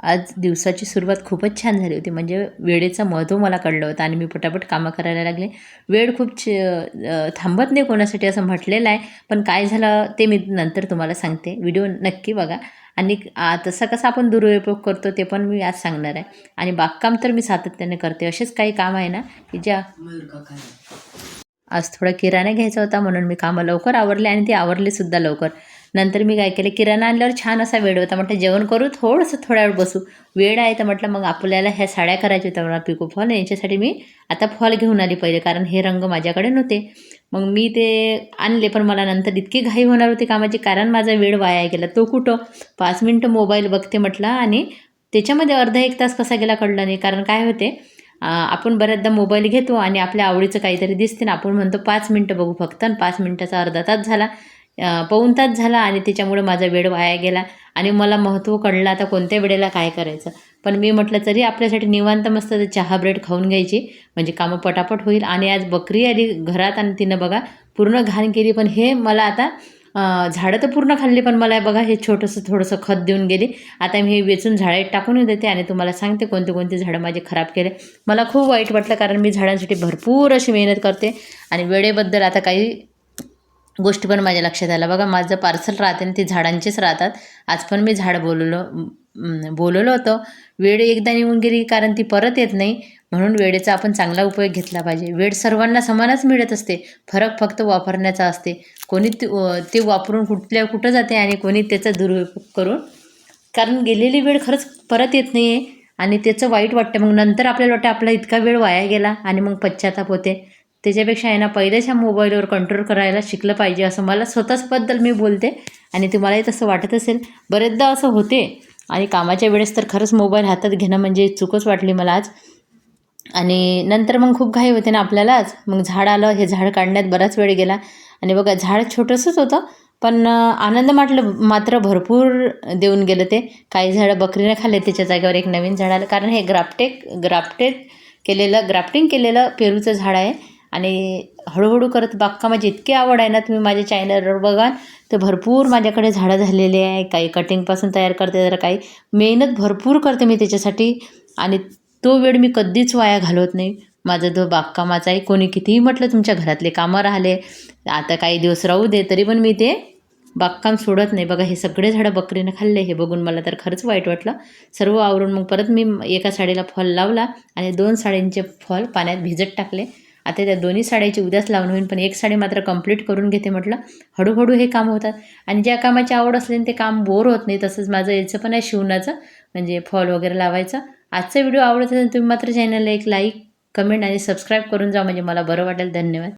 आज दिवसाची सुरुवात खूपच छान झाली होती. म्हणजे वेळेचं महत्त्व मला कळलं होतं आणि मी पटापट कामं करायला लागले. वेळ खूप थांबत नाही कोणासाठी असं म्हटलेलं आहे. पण काय झालं ते मी नंतर तुम्हाला सांगते. व्हिडिओ नक्की बघा आणि तसा कसा आपण दुरुपयोग करतो ते पण मी आज सांगणार आहे. आणि बागकाम तर मी सातत्याने करते. असेच काही काम आहे ना की ज्या आज थोडा किराणा घ्यायचा होता म्हणून मी कामं लवकर आवरले आणि ती आवरलीसुद्धा लवकर. नंतर मी काय केलं, किराणा आणल्यावर छान असा वेळ होता. म्हटलं जेवण करू, थोडंसं थोड्या वेळ बसू. वेळ आहे तर म्हटलं मग आपल्याला ह्या साड्या करायच्या होत्या मला पिको फॉल. याच्यासाठी मी आता फॉल घेऊन आली पहिले, कारण हे रंग माझ्याकडे नव्हते. मग मी ते आणले, पण मला नंतर इतकी घाई होणार होती कामाची, कारण माझा वेळ वाया गेला. तो कुठं 5 मिनटं मोबाईल बघते म्हटलं आणि त्याच्यामध्ये अर्धा 1 तास कसा गेला कळलं नाही. कारण काय होते, आपण बऱ्याचदा मोबाईल घेतो आणि आपल्या आवडीचं काहीतरी दिसते ना, आपण म्हणतो 5 मिनटं बघू फक्त, आणि 5 मिनटाचा अर्धा तास झाला, पाऊण तास झाला आणि त्याच्यामुळे माझा वेळ वाया गेला आणि मला महत्त्व कळलं आता कोणत्या वेळेला काय करायचं. पण मी म्हटलं तरी आपल्यासाठी निवांत मस्त चहा ब्रेड खाऊन घ्यायची, म्हणजे कामं पटापट होईल. आणि आज बकरी आली घरात आणि तिनं बघा पूर्ण घाण केली. पण हे मला आता झाडं तर पूर्ण खाल्ली, पण मला बघा हे छोटंसं थोडंसं खत देऊन गेली. आता मी हे वेचून झाडे टाकून देते आणि तुम्हाला सांगते कोणते कोणते झाडं माझे खराब केले. मला खूप वाईट वाटलं, कारण मी झाडांसाठी भरपूर अशी मेहनत करते आणि वेळेबद्दल आता काही गोष्टी पण माझ्या लक्षात आल्या. बघा माझं पार्सल राहते आणि ते झाडांचेच राहतात. आज पण मी झाड बोलवलं होतं. वेळ एकदा निघून गेली, कारण ती परत येत नाही. म्हणून वेळेचा आपण चांगला उपयोग घेतला पाहिजे. वेळ सर्वांना समानच मिळत असते, फरक फक्त वापरण्याचा असते. कोणी ते वापरून कुठं जाते आणि कोणी त्याचा दुरुपयोग करून, कारण गेलेली वेळ खरंच परत येत नाही आहे आणि त्याचं वाईट वाटतं. मग नंतर आपल्याला वाटतं आपला इतका वेळ वाया गेला आणि मग पश्चाताप होते. त्याच्यापेक्षा आहे ना, पहिलेच ह्या मोबाईलवर कंट्रोल करायला शिकलं पाहिजे, असं मला स्वतःचबद्दल मी बोलते आणि तुम्हालाही तसं वाटत असेल. बरेचदा असं होते आणि कामाच्या वेळेस तर खरंच मोबाईल हातात घेणं म्हणजे चूकच वाटली मला आज. आणि नंतर मग खूप घाई होते ना आपल्यालाच. मग झाड आलं, हे झाड काढण्यात बराच वेळ गेला आणि बघा झाड छोटंसंच होतं, पण आनंद मात्र भरपूर देऊन गेलं ते. काही झाडं बकरीने खाल्ले, त्याच्या जागेवर एक नवीन झाड आलं, कारण हे ग्राफ्टिंग केलेलं पेरूचं झाड आहे. आणि हळूहळू करत बागकामाची इतकी आवड आहे ना, तुम्ही माझ्या चॅनलवर बघाल तर भरपूर माझ्याकडे झाडं झालेली आहे. काही कटिंगपासून तयार करते, तर काही मेहनत भरपूर करते मी त्याच्यासाठी. आणि तो वेळ मी कधीच वाया घालवत नाही. माझा जो बागकामाचा आहे, कोणी कितीही म्हटलं तुमच्या घरातले कामं राहिले, आता काही दिवस राहू दे, तरी पण मी ते बागकाम सोडत नाही. बघा हे सगळे झाडं बकरीनं खाल्ले, हे बघून मला तर खरंच वाईट वाटलं. सर्व आवरून मग परत मी एका साडीला फॉल लावला आणि 2 साड्यांचे फॉल पाण्यात भिजत टाकले. आता त्या दोन्ही साड्याची उद्याच लावून होईल, पण एक साडी मात्र कंप्लीट करून घेते म्हटलं. हळूहळू हे काम होतात आणि ज्या कामाची आवड असली ते काम बोर होत नाही. तसंच माझं याचं पण आहे, शिवणाचं, म्हणजे फॉल वगैरे लावायचं. आजचा व्हिडिओ आवडत असेल तुम्ही मात्र चॅनलला एक लाईक, कमेंट आणि सबस्क्राईब करून जा, म्हणजे मला बरं वाटेल. धन्यवाद.